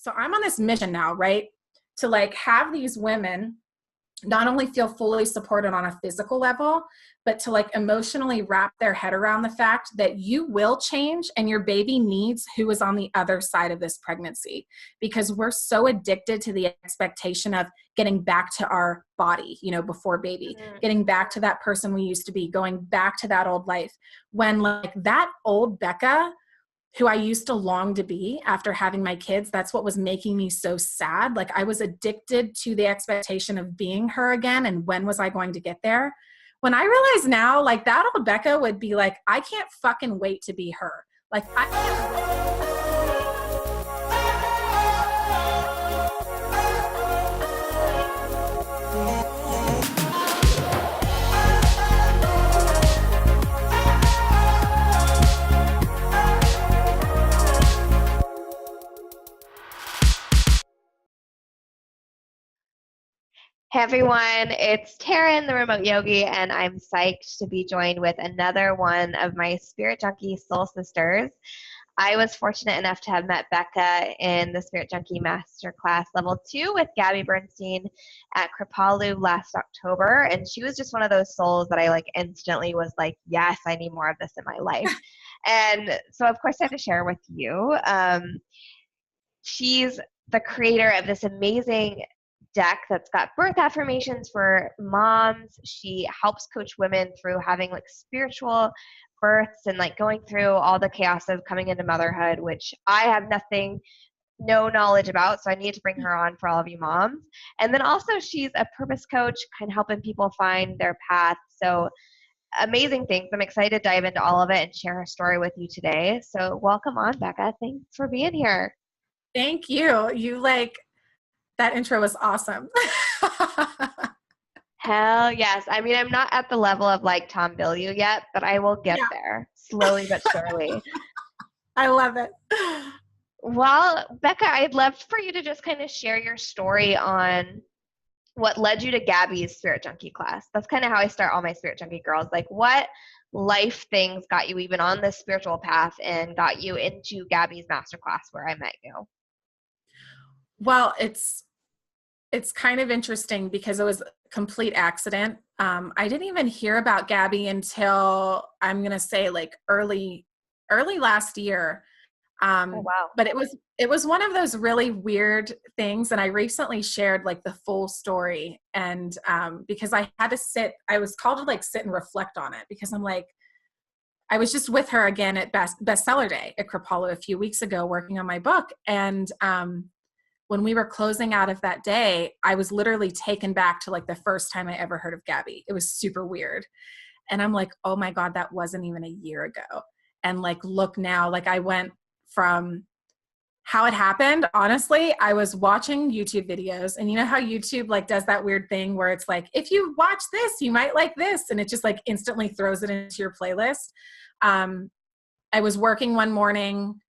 So I'm on this mission now, right? To like have these women not only feel fully supported on a physical level, but to like emotionally wrap their head around the fact that you will change and your baby needs who is on the other side of this pregnancy, because we're so addicted to the expectation of getting back to our body, you know, before baby, getting back to that person we used to be, going back to that old life, when like that old Becca who I used to long to be after having my kids, that's what was making me so sad. Like I was addicted to the expectation of being her again. And when was I going to get there? When I realize now, like that old Becca would be like, I can't fucking wait to be her. Like I can't. Hey everyone, it's Taryn, the remote yogi, and I'm psyched to be joined with another one of my Spirit Junkie soul sisters. I was fortunate enough to have met Becca in the Spirit Junkie Masterclass Level 2 with Gabby Bernstein at Kripalu last October, and she was just one of those souls that I like instantly was like, yes, I need more of this in my life. And so of course I have to share with you. She's the creator of this amazing deck that's got birth affirmations for moms. She helps coach women through having like spiritual births and like going through all the chaos of coming into motherhood, which I have no knowledge about, so I need to bring her on for all of you moms. And then also she's a purpose coach, kind of helping people find their path. So amazing things. I'm excited to dive into all of it and share her story with you today. So welcome on, Becca. Thanks for being here. Thank you. You like, that intro was awesome. Hell yes. I mean, I'm not at the level of like Tom Bilyeu yet, but I will get there slowly but surely. I love it. Well, Becca, I'd love for you to just kind of share your story on what led you to Gabby's Spirit Junkie class. That's kind of how I start all my Spirit Junkie girls. Like, what life things got you even on this spiritual path and got you into Gabby's masterclass where I met you? Well, it's kind of interesting because it was a complete accident. I didn't even hear about Gabby until I'm going to say like early last year. Oh, wow. But it was one of those really weird things. And I recently shared like the full story. And because I was called to like sit and reflect on it, because I'm like, I was just with her again at bestseller day at Kripalu a few weeks ago, working on my book. And when we were closing out of that day, I was literally taken back to like the first time I ever heard of Gabby. It was super weird. And I'm like, oh my God, that wasn't even a year ago. And like, look now, like I went from how it happened. Honestly, I was watching YouTube videos, and you know how YouTube like does that weird thing where it's like, if you watch this, you might like this. And it just like instantly throws it into your playlist. I was working one morning,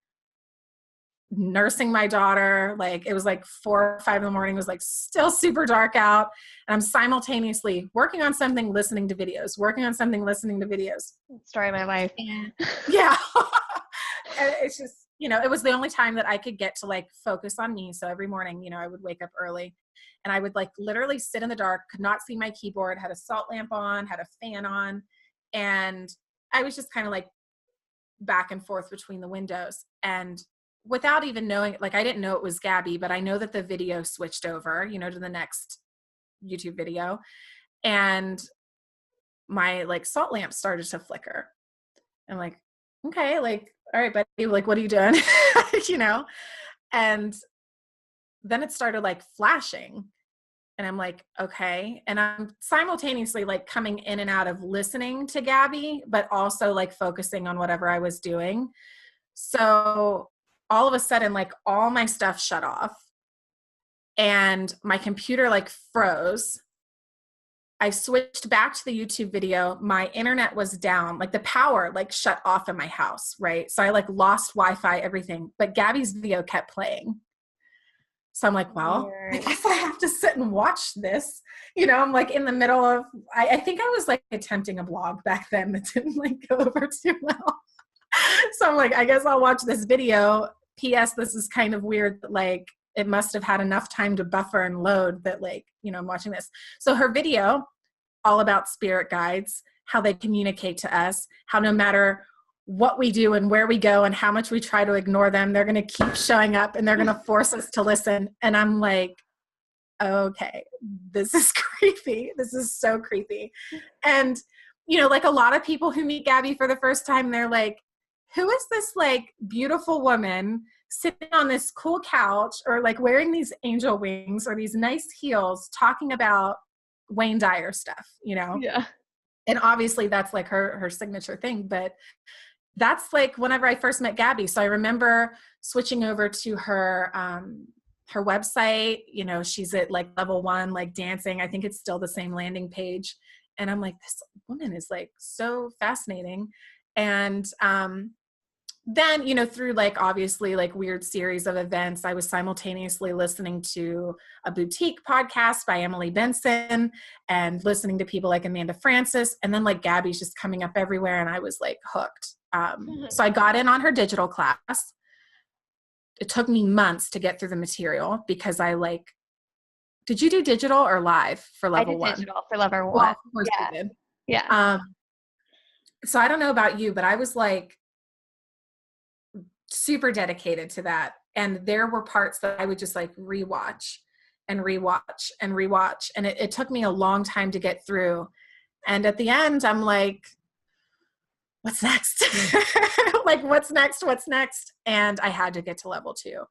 nursing my daughter. Like it was like 4 or 5 in the morning. It was like still super dark out. And I'm simultaneously working on something, listening to videos, working on something, listening to videos. Story of my life. Yeah. And it's just, you know, it was the only time that I could get to like focus on me. So every morning, you know, I would wake up early and I would like literally sit in the dark, could not see my keyboard, had a salt lamp on, had a fan on. And I was just kind of like back and forth between the windows. And without even knowing, like I didn't know it was Gabby, but I know that the video switched over, you know, to the next YouTube video. And my like salt lamp started to flicker. I'm like, okay, like, all right, buddy, like, what are you doing? You know? And then it started like flashing. And I'm like, okay. And I'm simultaneously like coming in and out of listening to Gabby, but also like focusing on whatever I was doing. So all of a sudden, like all my stuff shut off and my computer like froze. I switched back to the YouTube video. My internet was down, like the power like shut off in my house, right? So I like lost Wi-Fi, everything, but Gabby's video kept playing. So I'm like, well, I guess I have to sit and watch this. You know, I'm like in the middle of, I think I was like attempting a blog back then that didn't like go over too well. So I'm like, I guess I'll watch this video. P.S. This is kind of weird that like it must have had enough time to buffer and load that like, I'm watching this. So her video, all about spirit guides, how they communicate to us, how no matter what we do and where we go and how much we try to ignore them, they're going to keep showing up and they're going to force us to listen. And I'm like, okay, this is creepy. This is so creepy. And, like a lot of people who meet Gabby for the first time, they're like, who is this like beautiful woman sitting on this cool couch or like wearing these angel wings or these nice heels talking about Wayne Dyer stuff, Yeah. And obviously that's like her signature thing, but that's like whenever I first met Gabby. So I remember switching over to her website, she's at like level 1, like dancing. I think it's still the same landing page. And I'm like, this woman is like so fascinating. And then, through like obviously like weird series of events, I was simultaneously listening to a boutique podcast by Emily Benson and listening to people like Amanda Francis. And then like Gabby's just coming up everywhere. And I was like hooked. So I got in on her digital class. It took me months to get through the material because did you do digital or live for level 1? I did digital for level 1. Well, of course yeah. you did. Yeah. So I don't know about you, but I was like super dedicated to that. And there were parts that I would just like rewatch and rewatch and rewatch. And it took me a long time to get through. And at the end, I'm like, what's next? Like, what's next? And I had to get to level 2.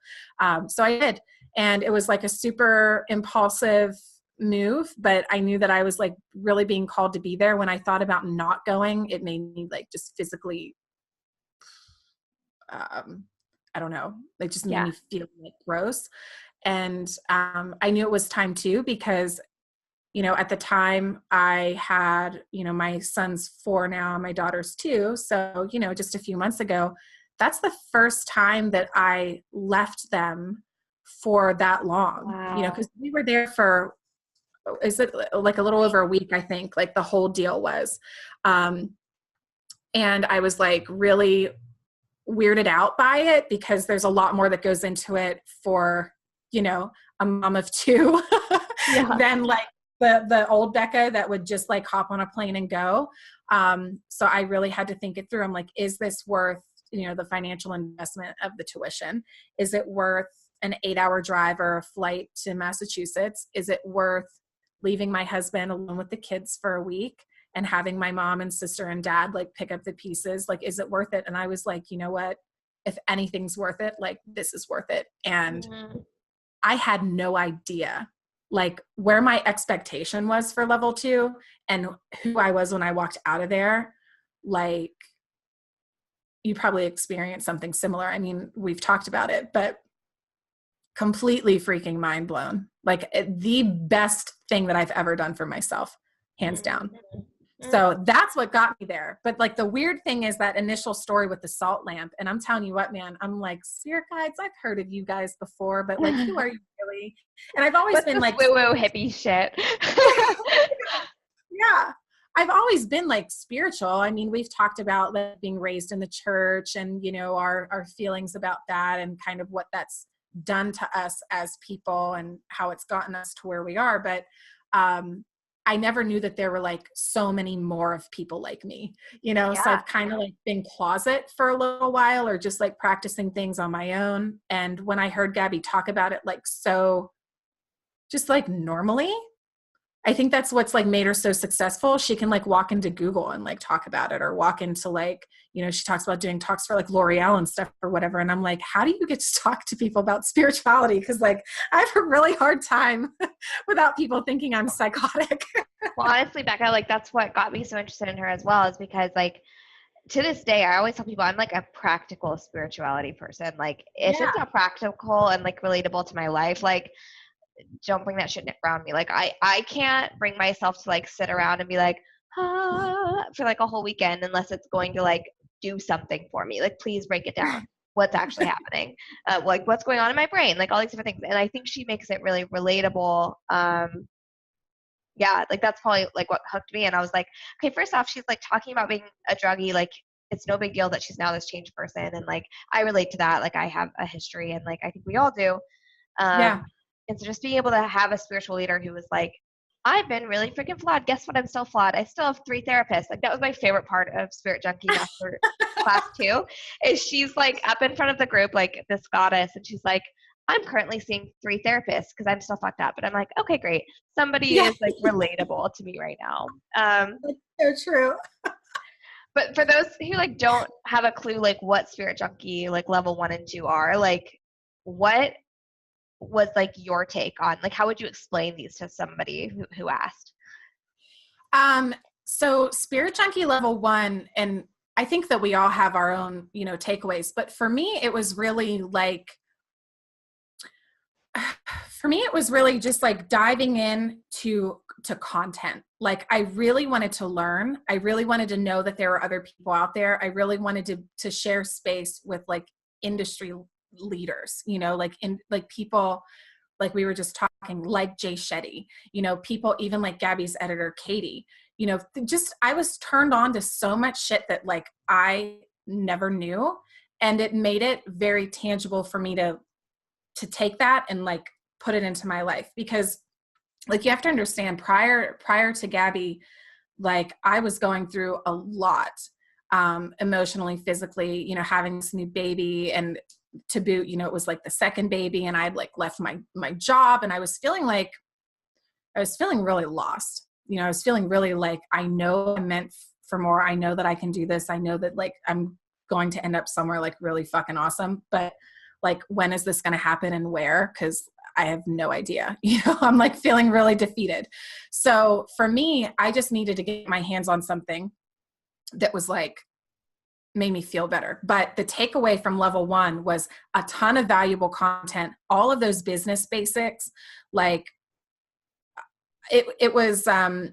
So I did. And it was like a super impulsive move, but I knew that I was like really being called to be there. When I thought about not going, it made me like just physically, I don't know, it just made me feel like gross. And I knew it was time too, because at the time I had, my son's 4 now, my daughter's 2. So, just a few months ago, that's the first time that I left them for that long. Wow. Because we were there for, is it like a little over a week, I think, like the whole deal was. And I was like really weirded out by it because there's a lot more that goes into it for, a mom of 2 than like the old Becca that would just like hop on a plane and go. So I really had to think it through. I'm like, is this worth, the financial investment of the tuition? Is it worth an 8-hour drive or a flight to Massachusetts? Is it worth leaving my husband alone with the kids for a week and having my mom and sister and dad like pick up the pieces? Like, is it worth it? And I was like, you know what? If anything's worth it, like this is worth it. And I had no idea like where my expectation was for level 2 and who I was when I walked out of there. Like, you probably experienced something similar. I mean, we've talked about it, but completely freaking mind blown. Like the best thing that I've ever done for myself, hands down. So that's what got me there. But like the weird thing is that initial story with the salt lamp. And I'm telling you what, man, I'm like, spirit guides, I've heard of you guys before, but like, who are you really? And I've always been like woo-woo hippie shit. Yeah. I've always been like spiritual. I mean, we've talked about like being raised in the church and, our feelings about that and kind of what that's done to us as people and how it's gotten us to where we are. But, I never knew that there were like so many more of people like me, so I've kind of like been closet for a little while or just like practicing things on my own. And when I heard Gabby talk about it, like, so just like normally, I think that's what's like made her so successful. She can like walk into Google and like talk about it or walk into like, she talks about doing talks for like L'Oreal and stuff or whatever. And I'm like, how do you get to talk to people about spirituality? Because like I have a really hard time without people thinking I'm psychotic. Well, honestly, Becca, like that's what got me so interested in her as well, is because like to this day, I always tell people I'm like a practical spirituality person. Like if it's not practical and like relatable to my life, like don't bring that shit around me. Like I can't bring myself to like sit around and be like, for like a whole weekend unless it's going to like do something for me. Like, please break it down. What's actually happening? Like what's going on in my brain? Like all these different things. And I think she makes it really relatable. Yeah, like that's probably like what hooked me. And I was like, okay, first off, she's like talking about being a druggie. Like it's no big deal that she's now this changed person. And like, I relate to that. Like I have a history and like, I think we all do. Yeah. And so just being able to have a spiritual leader who was like, I've been really freaking flawed. Guess what? I'm still flawed. I still have 3 therapists. Like that was my favorite part of Spirit Junkie Master Class 2 is she's like up in front of the group, like this goddess. And she's like, I'm currently seeing 3 therapists because I'm still fucked up. But I'm like, okay, great. Somebody Yeah. is like relatable to me right now. That's so true. But for those who like don't have a clue like what Spirit Junkie like level 1 and 2 are, like what was like your take on like how would you explain these to somebody who asked? So Spirit Junkie level 1, and I think that we all have our own, takeaways, but for me, it was really just like diving in to content. Like I really wanted to learn. I really wanted to know that there were other people out there. I really wanted to share space with like industry leaders, like people like we were just talking, like Jay Shetty, people even like Gabby's editor, Katie, just I was turned on to so much shit that like I never knew. And it made it very tangible for me to take that and like put it into my life. Because like you have to understand prior to Gabby, like I was going through a lot, emotionally, physically, having this new baby, and to boot, it was like the second baby, and I'd like left my job, and I was feeling really lost. I was feeling really like, I know I'm meant for more. I know that I can do this. I know that like I'm going to end up somewhere like really fucking awesome. But like, when is this going to happen and where? Because I have no idea. I'm like feeling really defeated. So for me, I just needed to get my hands on something that was like, made me feel better. But the takeaway from level 1 was a ton of valuable content, all of those business basics. Like it was,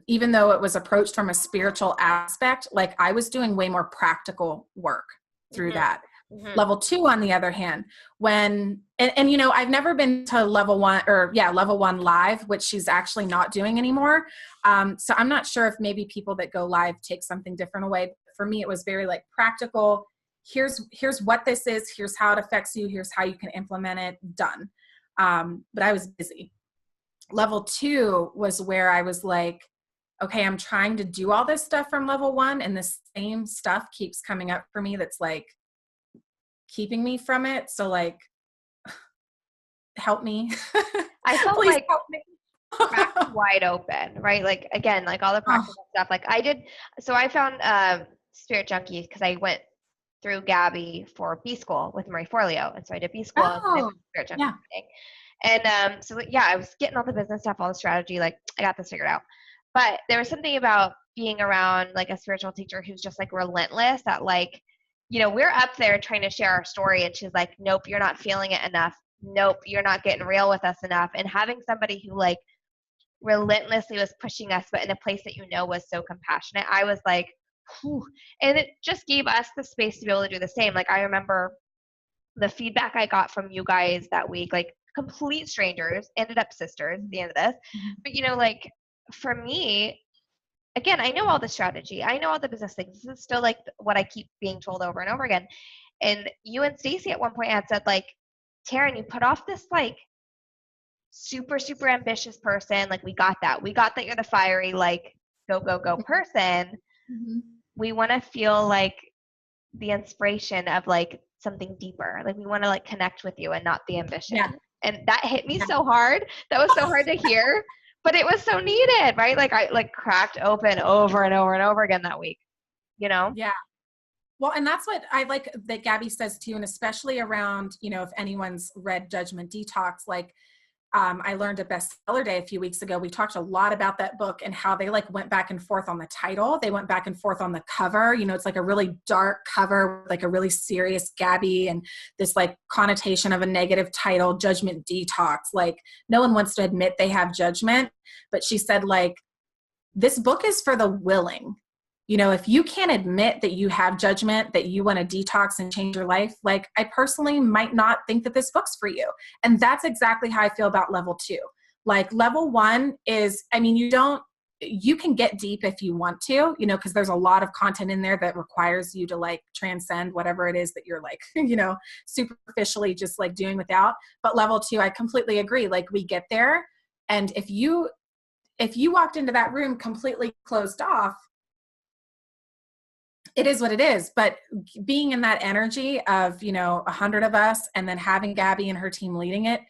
even though it was approached from a spiritual aspect, like I was doing way more practical work through that. Mm-hmm. Level 2, on the other hand, when, and I've never been to level 1 live, which she's actually not doing anymore. So I'm not sure if maybe people that go live take something different away. For me, it was very like practical. Here's what this is. Here's how it affects you. Here's how you can implement it. Done. But I was busy. Level 2 was where I was like, okay, I'm trying to do all this stuff from level 1, and the same stuff keeps coming up for me. That's like keeping me from it. So like, help me. I felt Please like help me. cracked wide open, right? Like again, like all the practical stuff. Like I did. So I found Spirit Junkie because I went through Gabby for B School with Marie Forleo, and so I did B School and Spirit Junkie thing. And so yeah, I was getting all the business stuff, all the strategy. Like I got this figured out. But there was something about being around like a spiritual teacher who's just like relentless. That like, we're up there trying to share our story, and she's like, nope, you're not feeling it enough. Nope, you're not getting real with us enough. And having somebody who like relentlessly was pushing us, but in a place that was so compassionate, I was like, whew. And it just gave us the space to be able to do the same. Like I remember the feedback I got from you guys that week, like complete strangers, ended up sisters at the end of this. But like for me, again, I know all the strategy, I know all the business things. This is still like what I keep being told over and over again. And you and Stacy at one point had said like, Taryn, you put off this like super, super ambitious person. Like we got that you're the fiery, like go, go, go person. Mm-hmm. We want to feel like the inspiration of like something deeper. Like we want to like connect with you and not the ambition. Yeah. And that hit me so hard. That was so hard to hear, but it was so needed, right? Like I like cracked open over and over and over again that week, Yeah. Well, and that's what I like that Gabby says too. And especially around, if anyone's read Judgment Detox, like, I learned at Bestseller Day a few weeks ago. We talked a lot about that book and how they like went back and forth on the title. They went back and forth on the cover. It's like a really dark cover, like a really serious Gabby, and this like connotation of a negative title, Judgment Detox. Like no one wants to admit they have judgment, but she said like, this book is for the willing. If you can't admit that you have judgment, that you want to detox and change your life, like I personally might not think that this book's for you. And that's exactly how I feel about level 2. Like level 1 is, you don't you can get deep if you want to, you know, because there's a lot of content in there that requires you to like transcend whatever it is that you're like, you know, superficially just like doing without. But level 2, I completely agree. Like we get there, and if you walked into that room completely closed off, it is what it is. But being in that energy of, you know, 100 of us, and then having Gabby and her team leading it,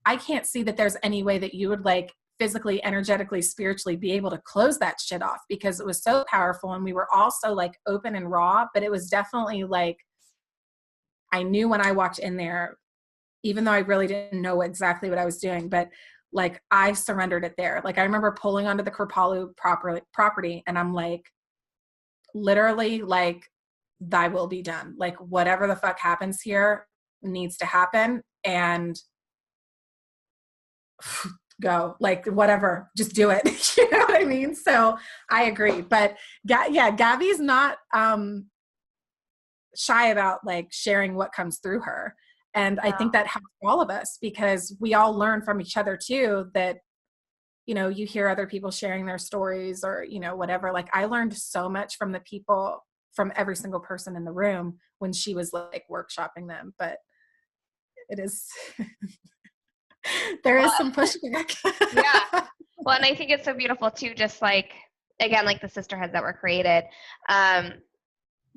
I can't see that there's any way that you would like physically, energetically, spiritually be able to close that shit off, because it was so powerful and we were all so like open and raw. But it was definitely like, I knew when I walked in there, even though I really didn't know exactly what I was doing, but like I surrendered it there. Like I remember pulling onto the Kripalu property and I'm like, literally like, thy will be done. Like whatever the fuck happens here needs to happen, and go, like whatever, just do it. You know what I mean? So I agree. But yeah, Gabby's not shy about like sharing what comes through her. And I think that helps all of us, because we all learn from each other too, that, you know, you hear other people sharing their stories or, you know, whatever. Like I learned so much from the people, from every single person in the room when she was like workshopping them. But it is, there is some pushback. Yeah. Well, and I think it's so beautiful too, just like, again, like the sisterhoods that were created.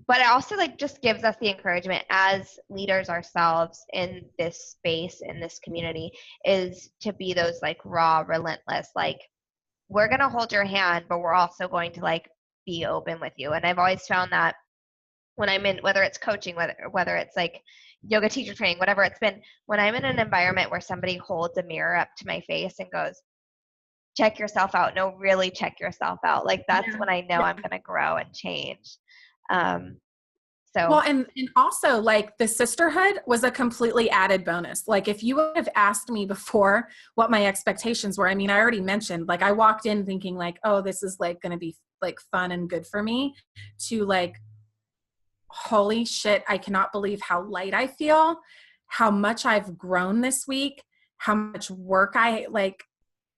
But it also like just gives us the encouragement as leaders ourselves in this space, in this community, is to be those like raw, relentless, like we're going to hold your hand, but we're also going to like be open with you. And I've always found that when I'm in, whether it's coaching, whether it's like yoga teacher training, whatever it's been, when I'm in an environment where somebody holds a mirror up to my face and goes, check yourself out. No, really check yourself out. Like that's when I know I'm going to grow and change. Well, and also like the sisterhood was a completely added bonus. Like if you would have asked me before what my expectations were, I mean, I already mentioned, like I walked in thinking like, oh, this is like going to be like fun and good for me, to like, holy shit, I cannot believe how light I feel, how much I've grown this week, how much work I like,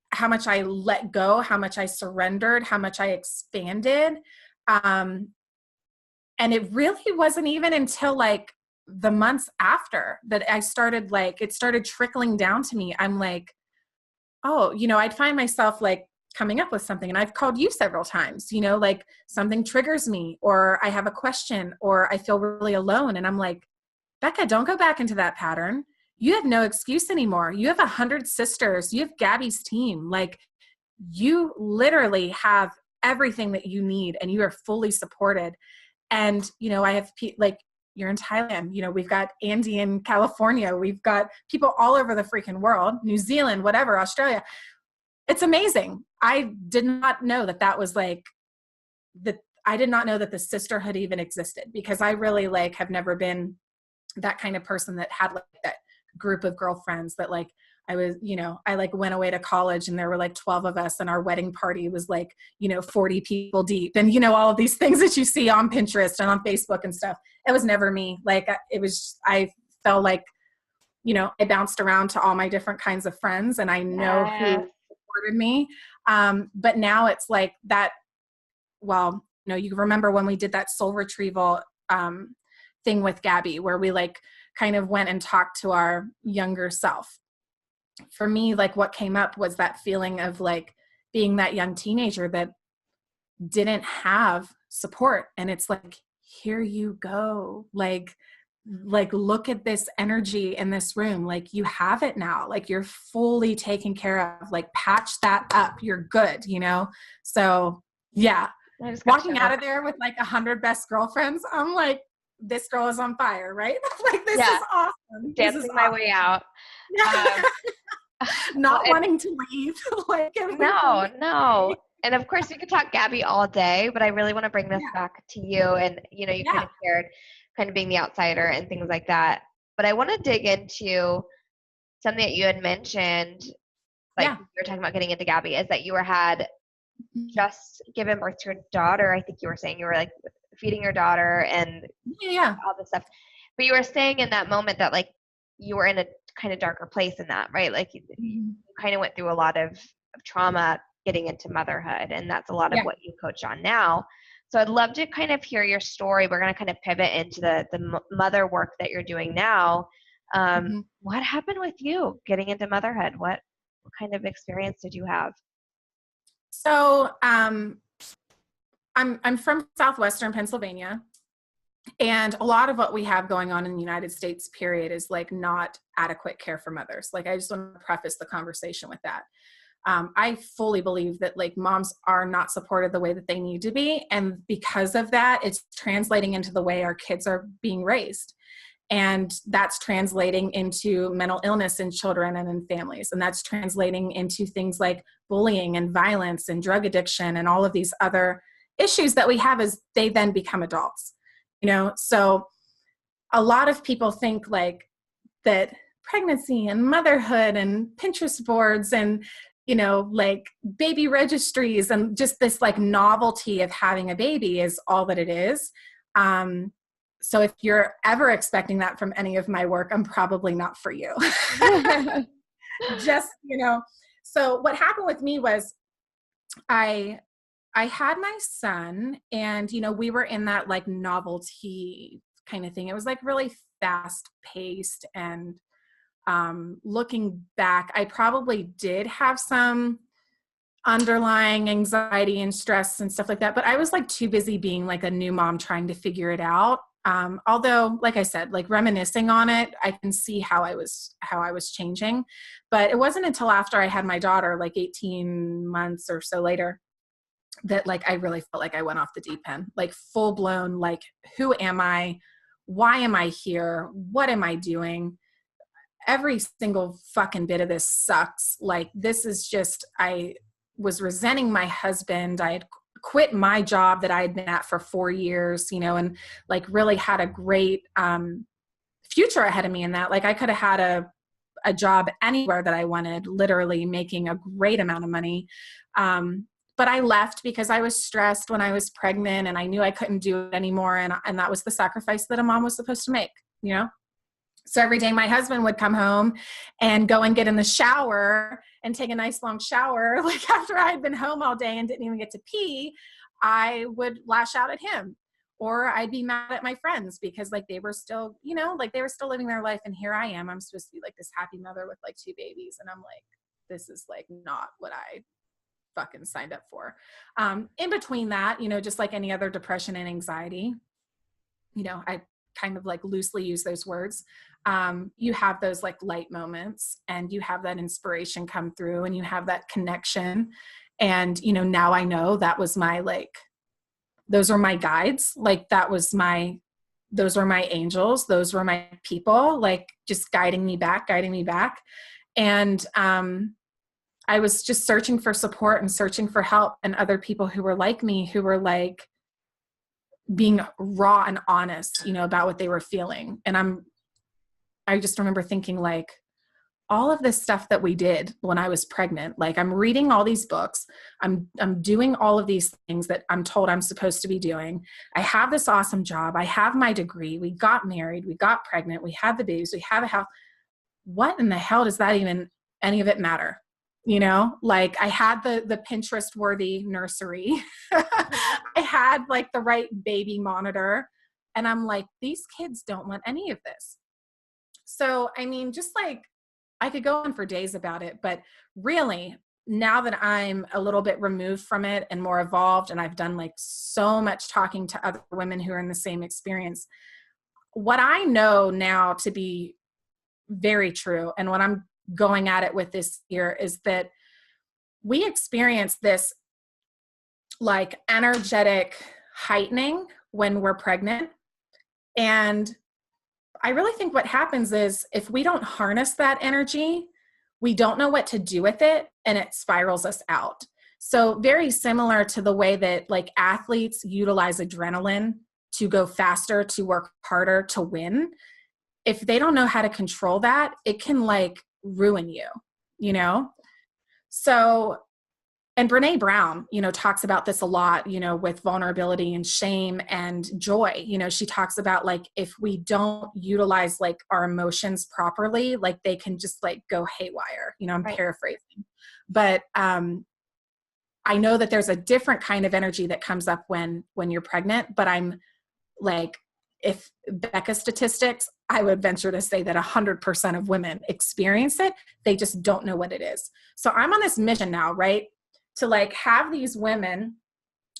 how much I let go, how much I surrendered, how much I expanded. And it really wasn't even until like the months after that I started, like, it started trickling down to me. I'm like, oh, you know, I'd find myself like coming up with something, and I've called you several times, you know, like something triggers me, or I have a question, or I feel really alone. And I'm like, Becca, don't go back into that pattern. You have no excuse anymore. You have 100 sisters. You have Gabby's team. Like you literally have everything that you need, and you are fully supported. And, you know, I have like, you're in Thailand, you know, we've got Andy in California, we've got people all over the freaking world, New Zealand, whatever, Australia. It's amazing. I did not know that that was like I did not know that the sisterhood even existed, because I really like have never been that kind of person that had like that group of girlfriends that like, I was, you know, I like went away to college and there were like 12 of us, and our wedding party was like, you know, 40 people deep, and, you know, all of these things that you see on Pinterest and on Facebook and stuff. It was never me. Like it was, I felt like, you know, I bounced around to all my different kinds of friends, and I know who supported me. But now it's like that, well, you know, you remember when we did that soul retrieval thing with Gabby, where we like kind of went and talked to our younger self. For me, like what came up was that feeling of like being that young teenager that didn't have support. And it's like, here you go. Like look at this energy in this room. Like you have it now. Like you're fully taken care of. Like patch that up. You're good, you know? So yeah, walking out of there with like 100 best girlfriends, I'm like, this girl is on fire, right? Like this is awesome. Dancing my way out. Not wanting to leave. Like no. And of course we could talk Gabby all day, but I really want to bring this back to you. And, you know, you kind of shared kind of being the outsider and things like that. But I want to dig into something that you had mentioned, like you were talking about getting into Gabby, is that you had just given birth to your daughter. I think you were saying you were like feeding your daughter and all this stuff. But you were saying in that moment that like you were in a kind of darker place in that, right? Like you kind of went through a lot of trauma getting into motherhood. And that's a lot of Yeah. what you coach on now. So I'd love to kind of hear your story. We're going to kind of pivot into the mother work that you're doing now. What happened with you getting into motherhood? What kind of experience did you have? So I'm from Southwestern Pennsylvania, and a lot of what we have going on in the United States, period, is like not adequate care for mothers. Like, I just want to preface the conversation with that. I fully believe that like moms are not supported the way that they need to be. And because of that, it's translating into the way our kids are being raised. And that's translating into mental illness in children and in families. And that's translating into things like bullying and violence and drug addiction and all of these other issues that we have as they then become adults. So a lot of people think like that pregnancy and motherhood and Pinterest boards and like baby registries and just this like novelty of having a baby is all that it is. So if you're ever expecting that from any of my work, I'm probably not for you. Just, so what happened with me was I had my son, and, we were in that like novelty kind of thing. It was like really fast paced, and looking back, I probably did have some underlying anxiety and stress and stuff like that, but I was like too busy being like a new mom trying to figure it out. Although, like I said, like reminiscing on it, I can see how I was changing, but it wasn't until after I had my daughter, like 18 months or so later, that like I really felt like I went off the deep end, like full blown, like, who am I? Why am I here? What am I doing? Every single fucking bit of this sucks. Like, this is just, I was resenting my husband. I had quit my job that I had been at for 4 years, and like really had a great future ahead of me in that. Like, I could have had a job anywhere that I wanted, literally making a great amount of money. But I left because I was stressed when I was pregnant, and I knew I couldn't do it anymore. And that was the sacrifice that a mom was supposed to make, So every day my husband would come home and go and get in the shower and take a nice long shower. Like, after I had been home all day and didn't even get to pee, I would lash out at him, or I'd be mad at my friends because like they were still, like they were still living their life. And here I am, I'm supposed to be like this happy mother with like 2 babies. And I'm like, this is like not what I fucking signed up for. In between that, just like any other depression and anxiety, I kind of like loosely use those words. You have those like light moments, and you have that inspiration come through, and you have that connection. And, now I know that was my, like, those were my guides. Like, those were my angels. Those were my people, like, just guiding me back. And, I was just searching for support and searching for help, and other people who were like me, who were like being raw and honest, about what they were feeling. And I just remember thinking, like, all of this stuff that we did when I was pregnant, like, I'm reading all these books, I'm doing all of these things that I'm told I'm supposed to be doing. I have this awesome job. I have my degree. We got married. We got pregnant. We had the babies. We have a house. What in the hell does that even, any of it matter? Like, I had the Pinterest worthy nursery. I had like the right baby monitor. And I'm like, these kids don't want any of this. So, I mean, just like, I could go on for days about it, but really, now that I'm a little bit removed from it and more evolved, and I've done like so much talking to other women who are in the same experience, what I know now to be very true, and what I'm going at it with this year, is that we experience this like energetic heightening when we're pregnant. And I really think what happens is, if we don't harness that energy, we don't know what to do with it, and it spirals us out. So very similar to the way that like athletes utilize adrenaline to go faster, to work harder, to win. If they don't know how to control that, it can like ruin you. So, and Brene Brown, talks about this a lot, with vulnerability and shame and joy. She talks about like, if we don't utilize like our emotions properly, like they can just like go haywire. I'm Right. paraphrasing, but I know that there's a different kind of energy that comes up when you're pregnant, but I'm like, if Becca statistics, I would venture to say that 100% of women experience it. They just don't know what it is. So I'm on this mission now, right? To like have these women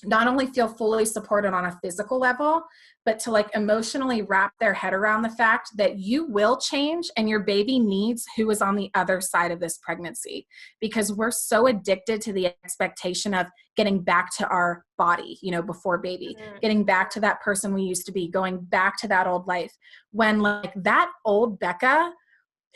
not only feel fully supported on a physical level, but to like emotionally wrap their head around the fact that you will change and your baby needs who is on the other side of this pregnancy, because we're so addicted to the expectation of getting back to our body, you know, before baby, getting back to that person we used to be, going back to that old life, when like that old Becca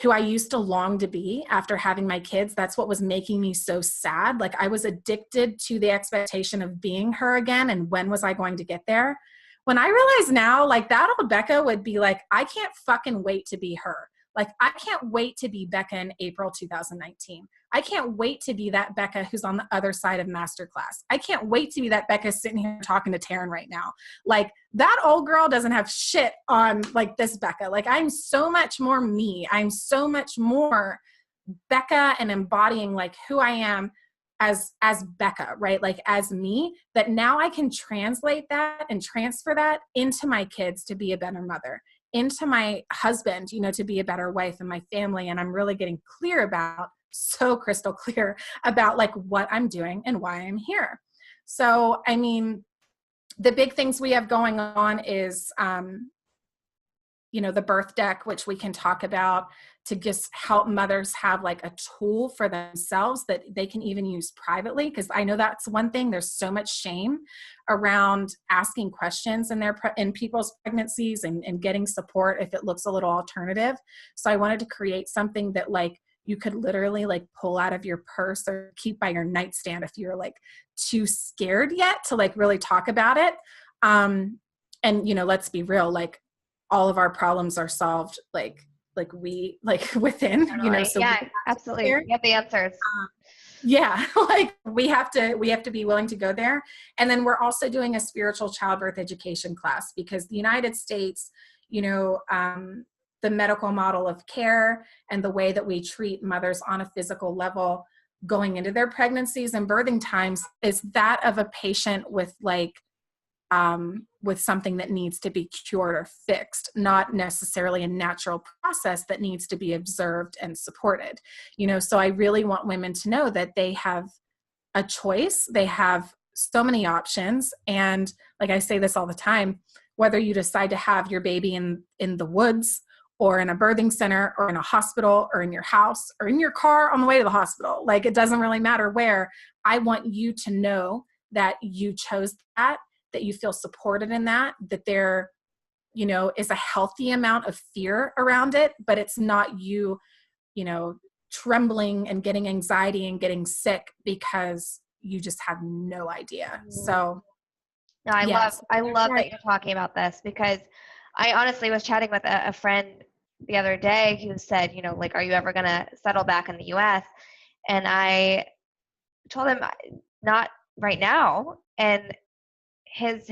who I used to long to be after having my kids, that's what was making me so sad. Like I was addicted to the expectation of being her again. And when was I going to get there? When I realize now, like that old Becca would be like, I can't fucking wait to be her. Like I can't wait to be Becca in April 2019. I can't wait to be that Becca who's on the other side of Masterclass. I can't wait to be that Becca sitting here talking to Taryn right now. Like that old girl doesn't have shit on like this Becca. Like I'm so much more me. I'm so much more Becca and embodying like who I am as Becca, right? Like as me, that now I can translate that and transfer that into my kids to be a better mother, into my husband, you know, to be a better wife, and my family. And I'm really getting clear about, so crystal clear about like what I'm doing and why I'm here. So, I mean, the big things we have going on is, you know, the birth deck, which we can talk about to just help mothers have like a tool for themselves that they can even use privately. Because I know that's one thing. There's so much shame around asking questions in people's pregnancies and getting support if it looks a little alternative. So I wanted to create something that like you could literally like pull out of your purse or keep by your nightstand if you're like too scared yet to like really talk about it. And, you know, let's be real, like all of our problems are solved like we like within, Totally. you know, so yeah, absolutely. You have the answers. Yeah, like we have to be willing to go there. And then we're also doing a spiritual childbirth education class, because the United States, you know, the medical model of care and the way that we treat mothers on a physical level going into their pregnancies and birthing times is that of a patient with like with something that needs to be cured or fixed, not necessarily a natural process that needs to be observed and supported. You know, so I really want women to know that they have a choice. They have so many options. And like I say this all the time, whether you decide to have your baby in the woods or in a birthing center or in a hospital or in your house or in your car on the way to the hospital, like it doesn't really matter where. I want you to know that you chose that you feel supported in that there, you know, is a healthy amount of fear around it, but it's not you, you know, trembling and getting anxiety and getting sick because you just have no idea. So no, I yes. love that you're talking about this, because I honestly was chatting with a friend the other day who said, you know, like, are you ever going to settle back in the US? And I told him not right now. And his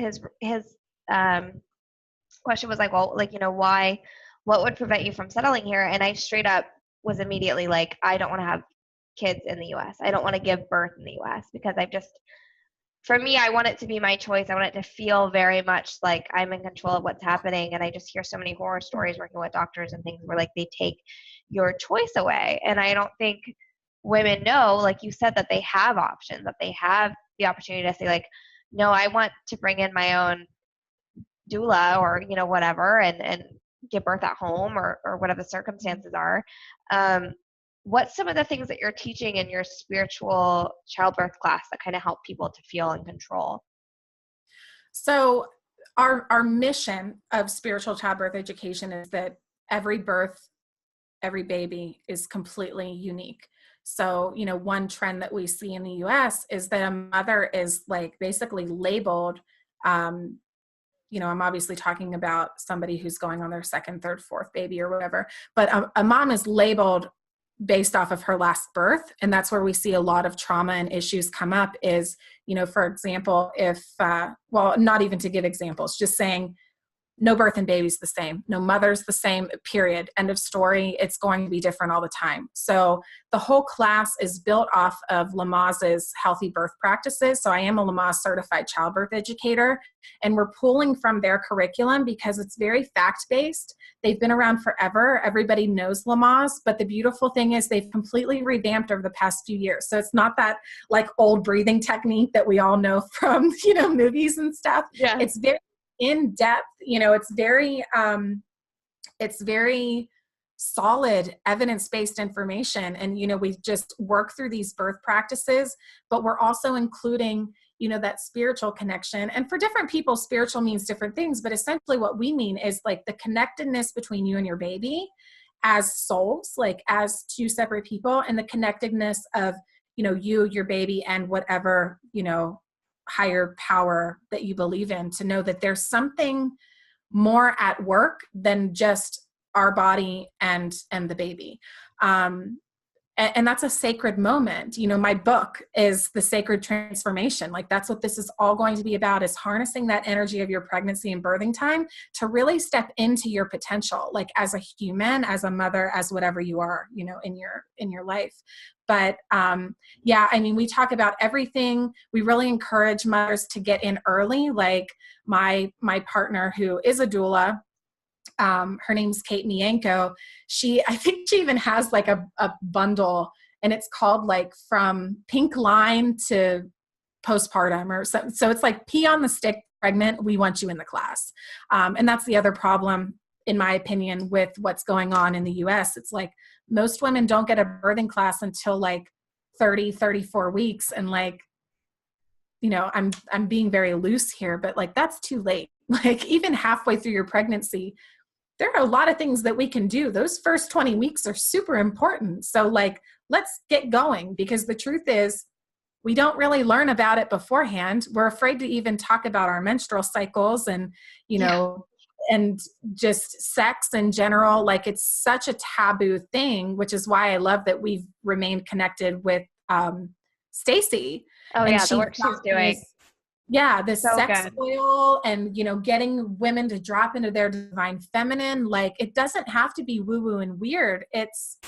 question was like, well, like, you know, why, what would prevent you from settling here? And I straight up was immediately like, I don't want to have kids in the US. I don't want to give birth in the US, because for me, I want it to be my choice. I want it to feel very much like I'm in control of what's happening. And I just hear so many horror stories working with doctors and things where like they take your choice away. And I don't think women know, like you said, that they have options, that they have the opportunity to say like, no, I want to bring in my own doula or, you know, whatever, and give birth at home or whatever the circumstances are. What's some of the things that you're teaching in your spiritual childbirth class that kind of help people to feel in control? So our mission of spiritual childbirth education is that every birth, every baby is completely unique. So, you know, one trend that we see in the US is that a mother is like basically labeled, you know, I'm obviously talking about somebody who's going on their second, third, fourth baby or whatever, but a mom is labeled based off of her last birth. And that's where we see a lot of trauma and issues come up is, you know, for example, if, well, not even to give examples, just saying no birth and baby's the same. No mother's the same, period. End of story. It's going to be different all the time. So the whole class is built off of Lamaze's healthy birth practices. So I am a Lamaze certified childbirth educator, and we're pulling from their curriculum because it's very fact-based. They've been around forever. Everybody knows Lamaze, but the beautiful thing is they've completely revamped over the past few years. So it's not that like old breathing technique that we all know from, movies and stuff. Yeah. It's very in depth, it's very solid evidence-based information. And, we just work through these birth practices, but we're also including, that spiritual connection. And for different people, spiritual means different things, but essentially what we mean is like the connectedness between you and your baby as souls, like as two separate people, and the connectedness of, you, your baby, and whatever, higher power that you believe in, to know that there's something more at work than just our body and the baby. And that's a sacred moment. My book is The Sacred Transformation. Like that's what this is all going to be about, is harnessing that energy of your pregnancy and birthing time to really step into your potential, like as a human, as a mother, as whatever you are, in your life. But we talk about everything. We really encourage mothers to get in early. Like my partner, who is a doula, her name's Kate Mienko. I think she even has like a bundle, and it's called like From Pink Line to Postpartum or so. So it's like pee on the stick pregnant. We want you in the class. And that's the other problem, in my opinion, with what's going on in the US. It's like most women don't get a birthing class until like 30, 34 weeks. And like, I'm being very loose here, but like, that's too late. Like even halfway through your pregnancy, there are a lot of things that we can do. Those first 20 weeks are super important. So like, let's get going, because the truth is we don't really learn about it beforehand. We're afraid to even talk about our menstrual cycles and, and just sex in general. Like it's such a taboo thing, which is why I love that we've remained connected with Stacy. Oh yeah, the work she's doing. This so sex good. Oil and, getting women to drop into their divine feminine. Like it doesn't have to be woo-woo and weird. It's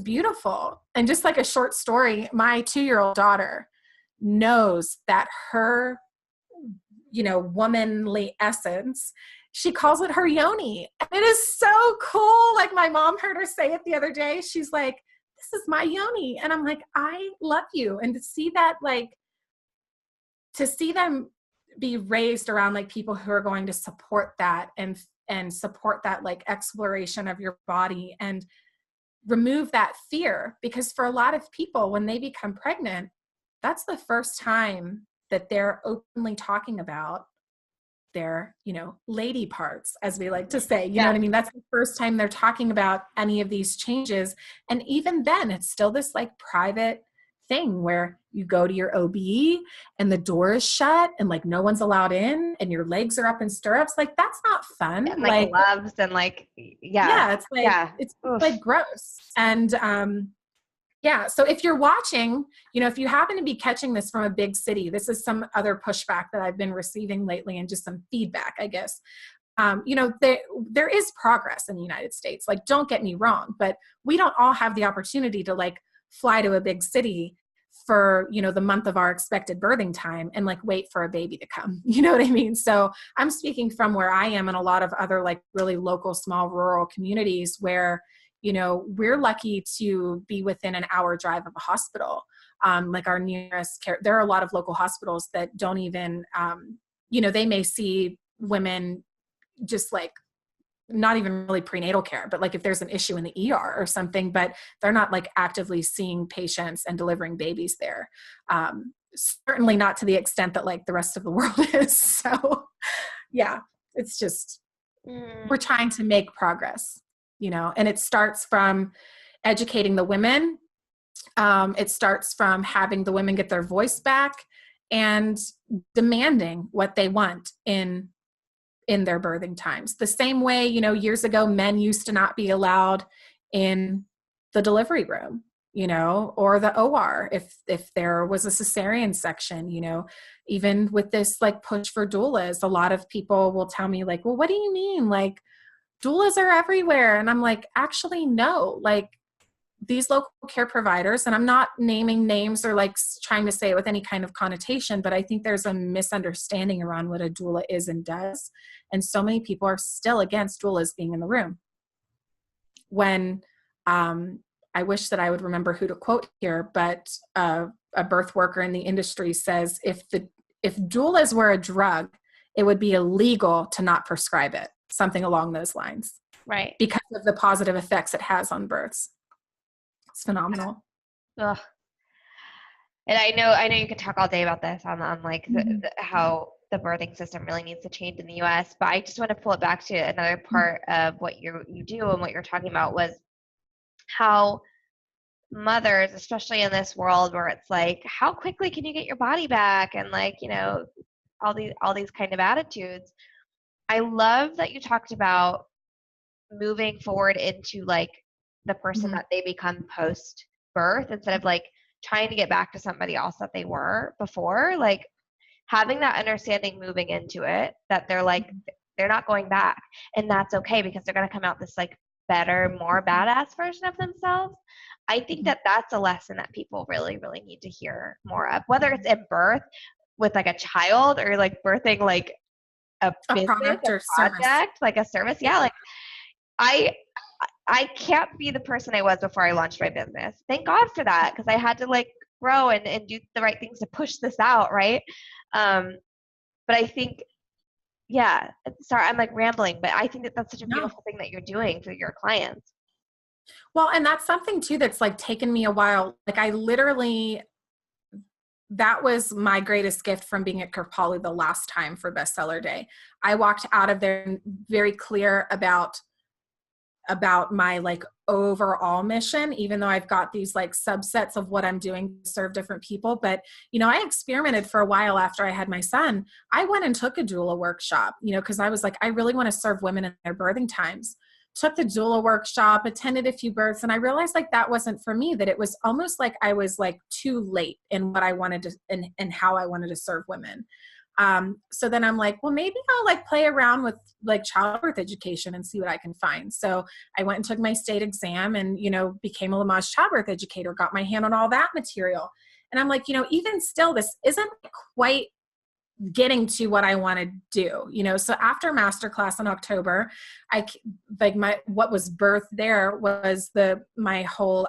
beautiful. And just like a short story, my 2-year-old daughter knows that her, womanly essence, she calls it her yoni. And it is so cool. Like my mom heard her say it the other day. She's like, this is my yoni. And I'm like, I love you. And to see that, like, to see them be raised around like people who are going to support that and support that like exploration of your body and remove that fear. Because for a lot of people, when they become pregnant, that's the first time that they're openly talking about their, lady parts, as we like to say, you know what I mean? That's the first time they're talking about any of these changes. And even then it's still this like private thing where you go to your OB and the door is shut and like no one's allowed in and your legs are up in stirrups. Like that's not fun. And like gloves and like, it's like, it's like gross. And, so if you're watching, if you happen to be catching this from a big city, this is some other pushback that I've been receiving lately and just some feedback, I guess. There is progress in the United States. Like, don't get me wrong, but we don't all have the opportunity to like fly to a big city for, the month of our expected birthing time and like wait for a baby to come. You know what I mean? So I'm speaking from where I am and a lot of other like really local, small rural communities where, we're lucky to be within an hour drive of a hospital. Like our nearest care, there are a lot of local hospitals that don't even, they may see women just like not even really prenatal care, but like if there's an issue in the ER or something, but they're not like actively seeing patients and delivering babies there. Certainly not to the extent that like the rest of the world is. So it's just, we're trying to make progress, and it starts from educating the women. It starts from having the women get their voice back and demanding what they want in their birthing times. The same way, years ago, men used to not be allowed in the delivery room. you know, or the OR if there was a cesarean section, you know. Even with this like push for doulas, a lot of people will tell me like, well, what do you mean? Like doulas are everywhere. And I'm like, actually, no, like these local care providers, and I'm not naming names or like trying to say it with any kind of connotation, but I think there's a misunderstanding around what a doula is and does. And so many people are still against doulas being in the room. When I wish that I would remember who to quote here, but a birth worker in the industry says, if doulas were a drug, it would be illegal to not prescribe it, something along those lines. Right. Because of the positive effects it has on births. It's phenomenal. Ugh. And I know you could talk all day about this on like how the birthing system really needs to change in the US, but I just want to pull it back to another part of what you do and what you're talking about was how mothers, especially in this world where it's like, how quickly can you get your body back? And like, you know, all these kind of attitudes. I love that you talked about moving forward into like the person that they become post birth instead of like trying to get back to somebody else that they were before, like having that understanding moving into it that they're like, they're not going back, and that's okay because they're going to come out this like better, more badass version of themselves. I think that that's a lesson that people really, really need to hear more of, whether it's in birth with like a child or like birthing like a business, product or project, service. like a service. Yeah, like I can't be the person I was before I launched my business. Thank God for that, because I had to like grow and do the right things to push this out, right? But I think, yeah, sorry, I'm like rambling, but I think that that's such a beautiful thing that you're doing for your clients. Well, and that's something too that's like taken me a while. Like I literally, that was my greatest gift from being at Kirkpauley the last time for bestseller day. I walked out of there very clear about my like overall mission, even though I've got these like subsets of what I'm doing to serve different people. But, you know, I experimented for a while after I had my son. I went and took a doula workshop, you know, because I was like, I really want to serve women in their birthing times. Took the doula workshop, attended a few births, and I realized like that wasn't for me, that it was almost like I was like too late in what I wanted to and how I wanted to serve women. So then I'm like, well, maybe I'll like play around with like childbirth education and see what I can find. So I went and took my state exam and, you know, became a Lamaze childbirth educator, got my hand on all that material. And I'm like, you know, even still, this isn't quite getting to what I want to do, you know? So after Masterclass in October, what was birthed there was my whole,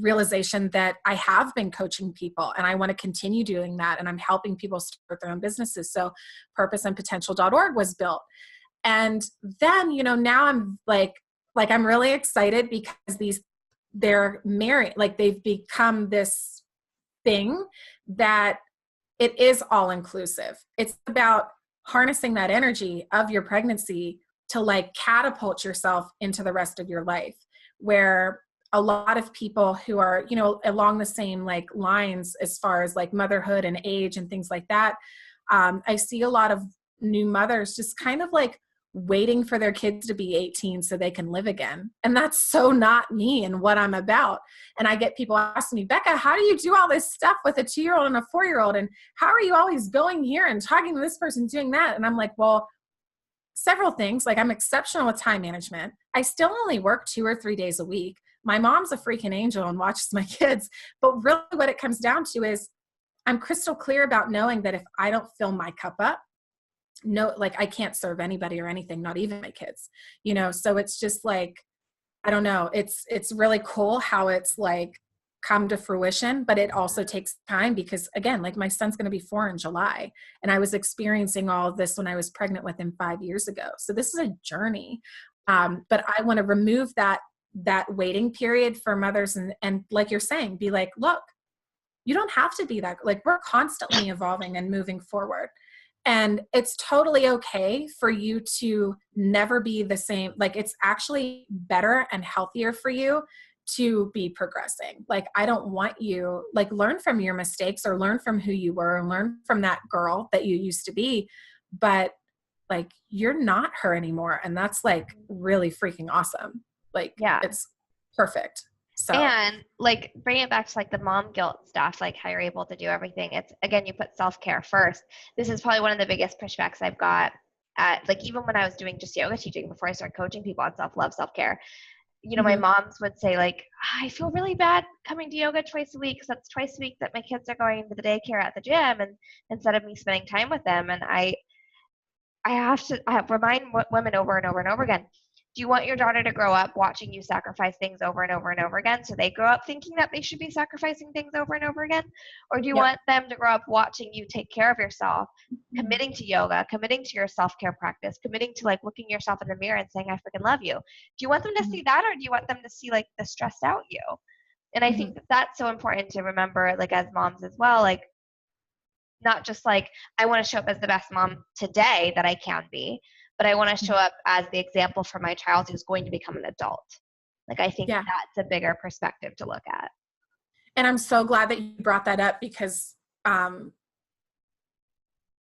realization that I have been coaching people and I want to continue doing that. And I'm helping people start their own businesses. So purposeandpotential.org was built. And then, you know, now I'm like I'm really excited because they're married, like they've become this thing that it is all inclusive. It's about harnessing that energy of your pregnancy to like catapult yourself into the rest of your life, where a lot of people who are, you know, along the same like lines as far as like motherhood and age and things like that. I see a lot of new mothers just kind of like waiting for their kids to be 18 so they can live again. And that's so not me and what I'm about. And I get people asking me, Becca, how do you do all this stuff with a 2-year-old and a 4-year-old? And how are you always going here and talking to this person doing that? And I'm like, well, several things. Like I'm exceptional with time management. I still only work 2 or 3 days a week. My mom's a freaking angel and watches my kids. But really what it comes down to is I'm crystal clear about knowing that if I don't fill my cup up, no, like I can't serve anybody or anything, not even my kids, you know? So it's just like, I don't know. It's really cool how it's like come to fruition, but it also takes time because again, like my son's going to be 4 in July and I was experiencing all of this when I was pregnant with him 5 years ago. So this is a journey. But I want to remove that waiting period for mothers and like you're saying, be like, look, you don't have to be that, like we're constantly evolving and moving forward. And it's totally okay for you to never be the same. Like it's actually better and healthier for you to be progressing. Like, I don't want you, like learn from your mistakes or learn from who you were and learn from that girl that you used to be. But like, you're not her anymore. And that's like really freaking awesome. Like, Yeah. it's perfect. So, And like bring it back to like the mom guilt stuff, like how you're able to do everything. It's again, you put self-care first. This is probably one of the biggest pushbacks I've got at like even when I was doing just yoga teaching before I started coaching people on self-love, self-care. You know, my mhm, moms would say like, I feel really bad coming to yoga twice a week because that's twice a week that my kids are going to the daycare at the gym and instead of me spending time with them. And I remind women over and over and over again. Do you want your daughter to grow up watching you sacrifice things over and over and over again so they grow up thinking that they should be sacrificing things over and over again? Or do you yep. want them to grow up watching you take care of yourself, Mhm, committing to yoga, committing to your self-care practice, committing to like looking yourself in the mirror and saying, I freaking love you? Do you want them to mhm, see that or do you want them to see like the stressed out you? And I mhm, think that that's so important to remember like as moms as well, like not just like I want to show up as the best mom today that I can be, but I want to show mhm. up as the example for my child who's going to become an adult. Like I think Yeah. that's a bigger perspective to look at. And I'm so glad that you brought that up because, um,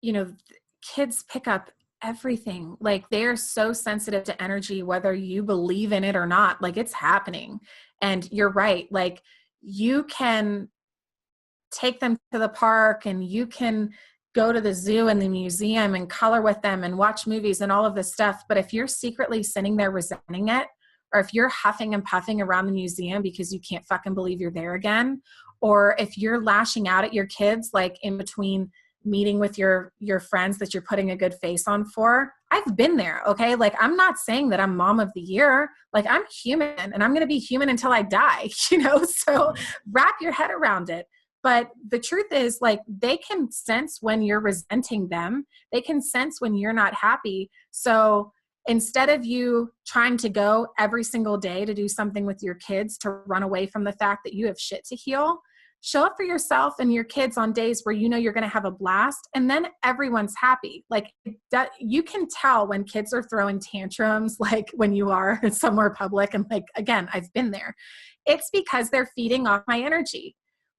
you know, kids pick up everything. Like they are so sensitive to energy, whether you believe in it or not, like it's happening. And you're right. Like you can take them to the park and you can go to the zoo and the museum and color with them and watch movies and all of this stuff. But if you're secretly sitting there resenting it, or if you're huffing and puffing around the museum because you can't fucking believe you're there again, or if you're lashing out at your kids, like in between meeting with your friends that you're putting a good face on for, I've been there. Okay. Like I'm not saying that I'm mom of the year. Like I'm human and I'm going to be human until I die, so wrap your head around it. But the truth is, like, they can sense when you're resenting them. They can sense when you're not happy. So instead of you trying to go every single day to do something with your kids to run away from the fact that you have shit to heal, show up for yourself and your kids on days where you know you're going to have a blast, and then everyone's happy. Like that, you can tell when kids are throwing tantrums, like when you are somewhere public. And like, again, I've been there. It's because they're feeding off my energy.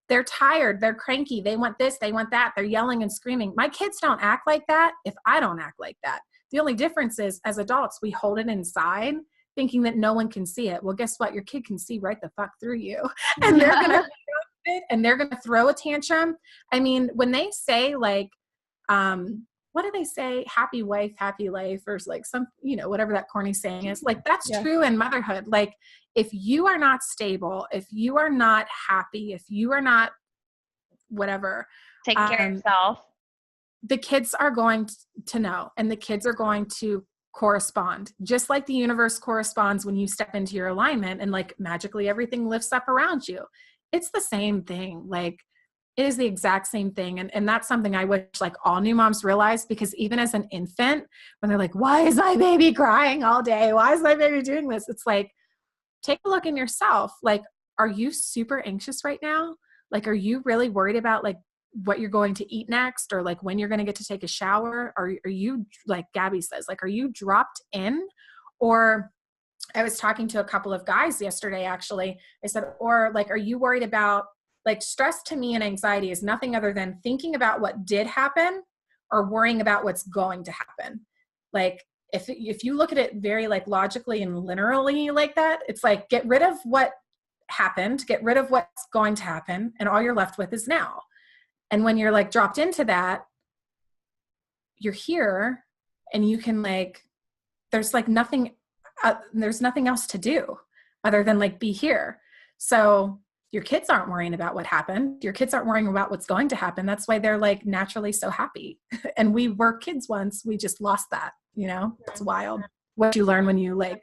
They're tired, they're cranky, they want this, they want that, they're yelling and screaming. My kids don't act like that if I don't act like that. The only difference is as adults, we hold it inside thinking that no one can see it. Well, guess what? Your kid can see right the fuck through you. And they're going to and they're going to throw a tantrum. I mean, when they say like, what do they say? Happy wife, happy life, or like some, whatever that corny saying is, like, that's Yeah. true in motherhood. Like, if you are not stable, if you are not happy, if you are not whatever, Taking care of um, yourself. the kids are going to know, and the kids are going to correspond, just like the universe corresponds when you step into your alignment and like magically everything lifts up around you. It's the same thing. Like it is the exact same thing. And that's something I wish like all new moms realize, because even as an infant, when they're like, why is my baby crying all day? Why is my baby doing this? It's like, take a look in yourself. Like, are you super anxious right now? Like, are you really worried about like what you're going to eat next, or like when you're going to get to take a shower? Are you, like Gabby says, like, are you dropped in? Or I was talking to a couple of guys yesterday, actually. I said, or like, are you worried about, like, stress to me and anxiety is nothing other than thinking about what did happen or worrying about what's going to happen. Like, if you look at it very like logically and linearly like that, it's like, get rid of what happened, get rid of what's going to happen, and all you're left with is now. And when you're like dropped into that, you're here and you can like, there's like nothing, there's nothing else to do other than like be here. So your kids aren't worrying about what happened. Your kids aren't worrying about what's going to happen. That's why they're like naturally so happy. And we were kids once, we just lost that, it's wild. What you learn when you like,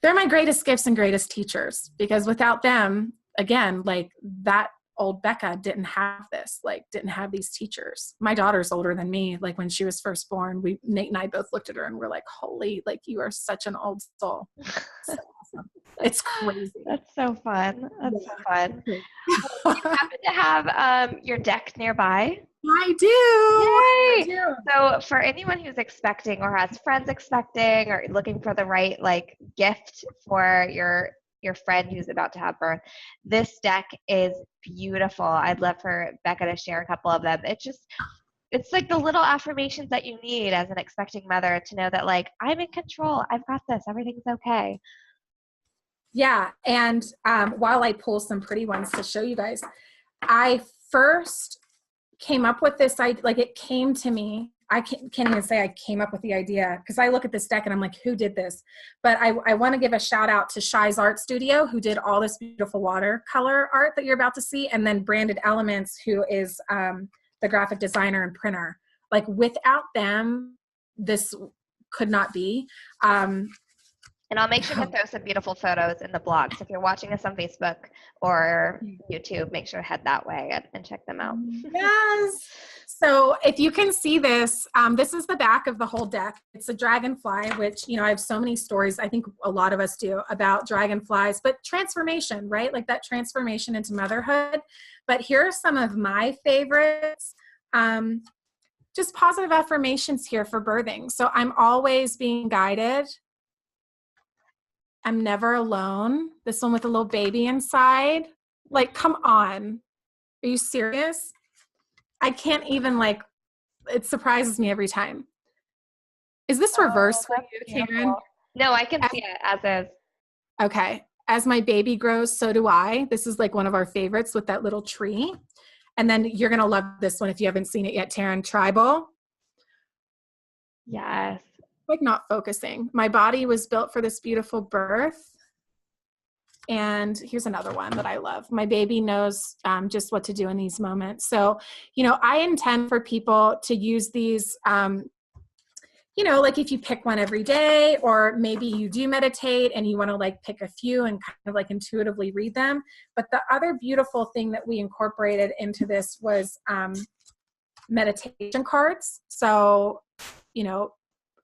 they're my greatest gifts and greatest teachers, because without them, again, like that old Becca didn't have this, like didn't have these teachers. My daughter's older than me. Like when she was first born, Nate and I both looked at her and we're like, holy, like you are such an old soul. So awesome. It's crazy. That's so fun. That's so fun. Yeah. Do you happen to have your deck nearby? I do. I Yay! do. So for anyone who's expecting or has friends expecting or looking for the right like gift for your friend who's about to have birth, this deck is beautiful. I'd love for Becca to share a couple of them. It's like the little affirmations that you need as an expecting mother to know that like I'm in control. I've got this. Everything's okay. Yeah. And while I pull some pretty ones to show you guys, I first came up with this idea, like it came to me. I can't even say I came up with the idea because I look at this deck and I'm like, who did this? But I want to give a shout out to Shy's Art Studio, who did all this beautiful watercolor art that you're about to see. And then Branded Elements, who is the graphic designer and printer. Like without them, this could not be. And I'll make sure to throw some beautiful photos in the blog. So if you're watching us on Facebook or YouTube, make sure to head that way and check them out. Yes. So if you can see this, this is the back of the whole deck. It's a dragonfly, which, you know, I have so many stories, I think a lot of us do, about dragonflies, but transformation, right? Like that transformation into motherhood. But here are some of my favorites. Just positive affirmations here for birthing. So I'm always being guided. I'm never alone. This one with a little baby inside. Like, come on. Are you serious? I can't even, like, it surprises me every time. Is this reverse for you, Karen? No, I can see it as is. Okay. As my baby grows, so do I. This is like one of our favorites with that little tree. And then you're going to love this one if you haven't seen it yet, Taryn. Tribal. Yes. Like not focusing. My body was built for this beautiful birth. And here's another one that I love. My baby knows just what to do in these moments. So, you know, I intend for people to use these, you know, like if you pick one every day, or maybe you do meditate and you want to like pick a few and kind of like intuitively read them. But the other beautiful thing that we incorporated into this was meditation cards. So, you know,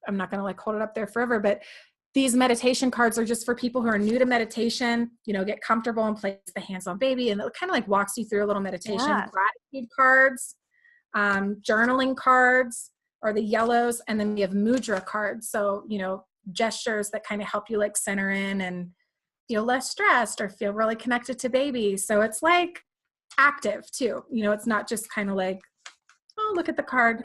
I'm not going to like hold it up there forever, but these meditation cards are just for people who are new to meditation, you know, get comfortable and place the hands on baby. And it kind of like walks you through a little meditation. Yeah. Gratitude cards, journaling cards are the yellows. And then we have mudra cards. So, you know, gestures that kind of help you like center in and feel less stressed or feel really connected to baby. So it's like active too. You know, it's not just kind of like, oh, look at the card.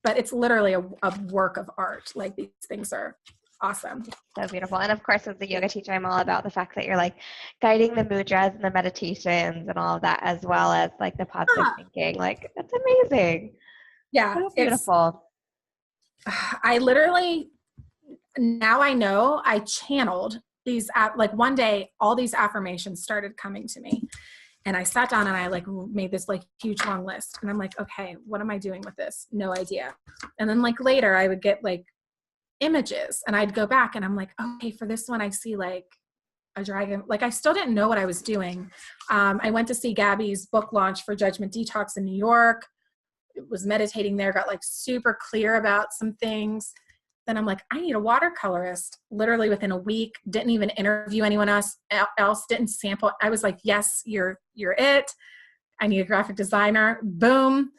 But it's literally a work of art. Like these things are awesome. So beautiful. And of course, as a yoga teacher, I'm all about the fact that you're like guiding the mudras and the meditations and all of that, as well as like the positive thinking. Like, that's amazing. Yeah. So beautiful. I literally, now I know I channeled these, like one day, all these affirmations started coming to me. And I sat down and I like made this like huge long list. And I'm like, okay, what am I doing with this? No idea. And then like later I would get like images and I'd go back and I'm like, okay, for this one I see like a dragon. Like I still didn't know what I was doing. I went to see Gabby's book launch for Judgment Detox in New York. It was meditating there, got like super clear about some things. Then I'm like, I need a watercolorist. Literally within a week, didn't even interview anyone else, didn't sample. I was like, yes, you're it. I need a graphic designer. Boom.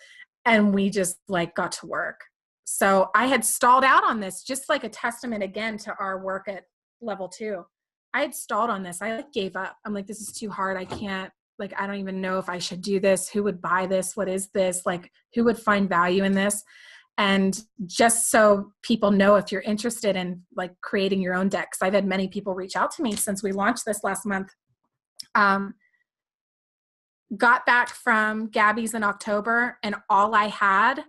And we just like got to work. So I had stalled out on this, just like a testament again to our work at level 2. I had stalled on this. I like gave up. I'm like, this is too hard. I can't, like, I don't even know if I should do this. Who would buy this? What is this? Like, who would find value in this? And just so people know, if you're interested in like creating your own decks, I've had many people reach out to me since we launched this last month. Got back from Gabby's in October, and all I had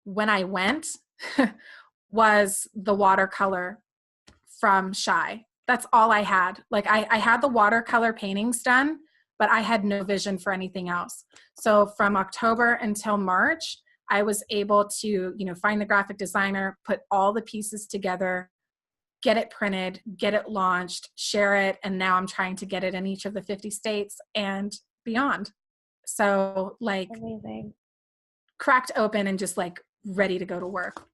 when I went was the watercolor from Shy. That's all I had. Like I had the watercolor paintings done, but I had no vision for anything else. So from October until March, I was able to, you know, find the graphic designer, put all the pieces together, get it printed, get it launched, share it. And now I'm trying to get it in each of the 50 states and beyond. So like amazing. Cracked open and just like ready to go to work.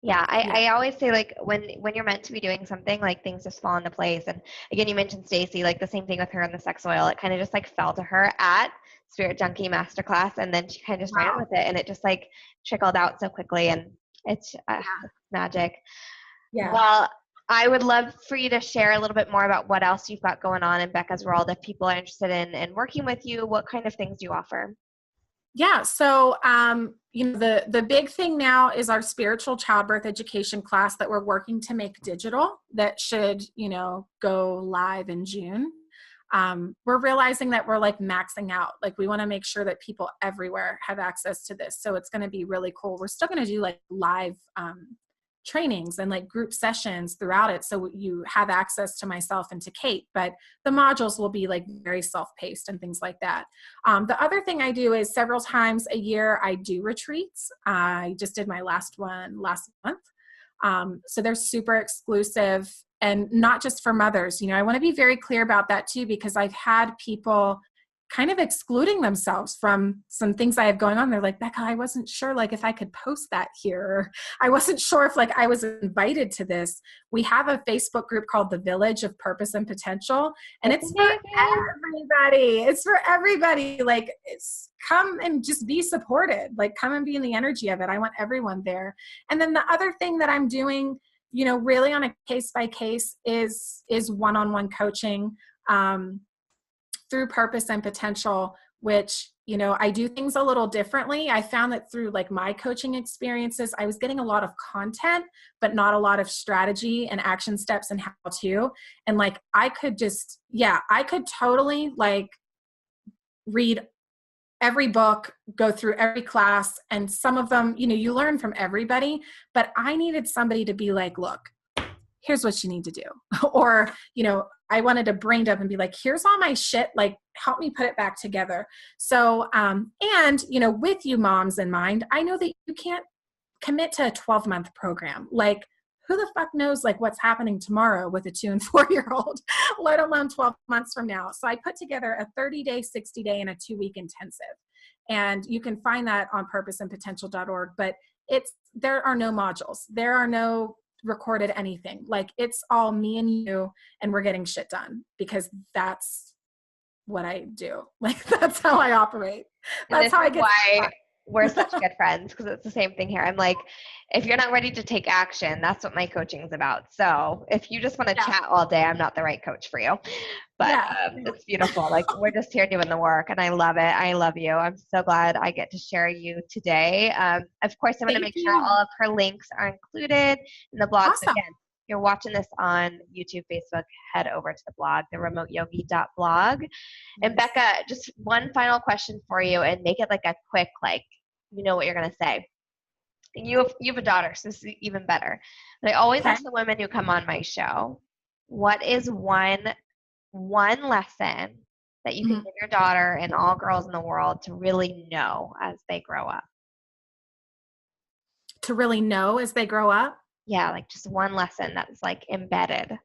Yeah, I always say like when you're meant to be doing something, like things just fall into place. And again, you mentioned Stacy, like the same thing with her and the sex oil. It kind of just like fell to her at Spirit Junkie Masterclass, and then she kind of just ran with it, and it just like trickled out so quickly, and it's magic. Yeah. Well, I would love for you to share a little bit more about what else you've got going on in Becca's world. If people are interested in working with you, what kind of things do you offer? Yeah. So, the big thing now is our spiritual childbirth education class that we're working to make digital that should, go live in June. We're realizing that we're like maxing out. Like we want to make sure that people everywhere have access to this. So it's going to be really cool. We're still going to do like live, trainings and like group sessions throughout it. So you have access to myself and to Kate, but the modules will be like very self-paced and things like that. The other thing I do is several times a year, I do retreats. I just did my last one last month. So they're super exclusive and not just for mothers. I want to be very clear about that too, because I've had people kind of excluding themselves from some things I have going on. They're like, Becca, I wasn't sure like if I could post that here. I wasn't sure if like I was invited to this. We have a Facebook group called The Village of Purpose and Potential, and That's it's for everybody. It's for everybody. Like it's come and just be supported. Like come and be in the energy of it. I want everyone there. And then the other thing that I'm doing, really on a case by case is one-on-one coaching. Through Purpose and Potential, which, I do things a little differently. I found that through like my coaching experiences, I was getting a lot of content, but not a lot of strategy and action steps and how to. And like, I could totally like read every book, go through every class, and some of them, you learn from everybody, but I needed somebody to be like, look, here's what you need to do. Or, I wanted to brain dump and be like, here's all my shit, like help me put it back together. So, with you moms in mind, I know that you can't commit to a 12-month program. Like who the fuck knows like what's happening tomorrow with a 2 and 4-year-old, let alone 12 months from now. So I put together a 30-day, 60-day, and a 2-week intensive. And you can find that on purposeandpotential.org, but there are no modules. There are no recorded anything. Like it's all me and you, and we're getting shit done because that's what I do. Like that's how I operate. That's how I get why we're such good friends, because it's the same thing here. I'm like, if you're not ready to take action, that's what my coaching is about. So if you just want to chat all day, I'm not the right coach for you. But it's beautiful. Like we're just here doing the work, and I love it. I love you. I'm so glad I get to share you today. Of course, I'm going to make sure all of her links are included in the blog. Awesome. So again, if you're watching this on YouTube, Facebook, head over to the blog, theremoteyogi.blog. And Becca, just one final question for you, and make it like a quick, like, you know what you're going to say. You have a daughter, so this is even better. But I always ask the women who come on my show, what is one lesson that you can give your daughter and all girls in the world to really know as they grow up? To really know as they grow up? Yeah, like just one lesson that's like embedded.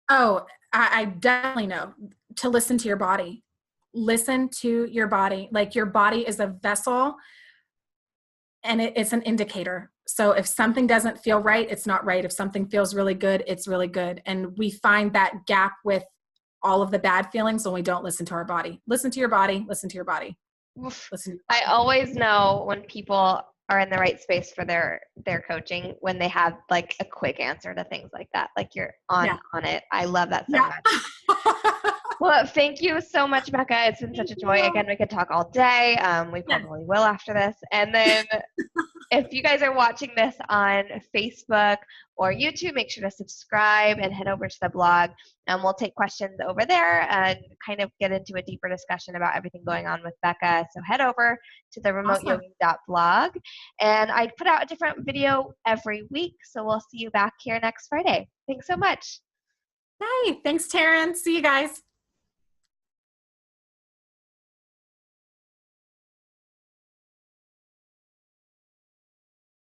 Oh, I definitely know. To listen to your body. Listen to your body. Like your body is a vessel and it's an indicator. So if something doesn't feel right, it's not right. If something feels really good, it's really good. And we find that gap with all of the bad feelings when we don't listen to our body. Listen to your body. Listen to your body. Listen. I always know when people are in the right space for their coaching when they have like a quick answer to things like that. Like you're on it. I love that so much. Well, thank you so much, Becca. It's been such a joy. Again, we could talk all day. We probably will after this. And then if you guys are watching this on Facebook or YouTube, make sure to subscribe and head over to the blog. And we'll take questions over there and kind of get into a deeper discussion about everything going on with Becca. So head over to the remoteyogi.blog. And I put out a different video every week. So we'll see you back here next Friday. Thanks so much. Hey, thanks, Taryn. See you guys.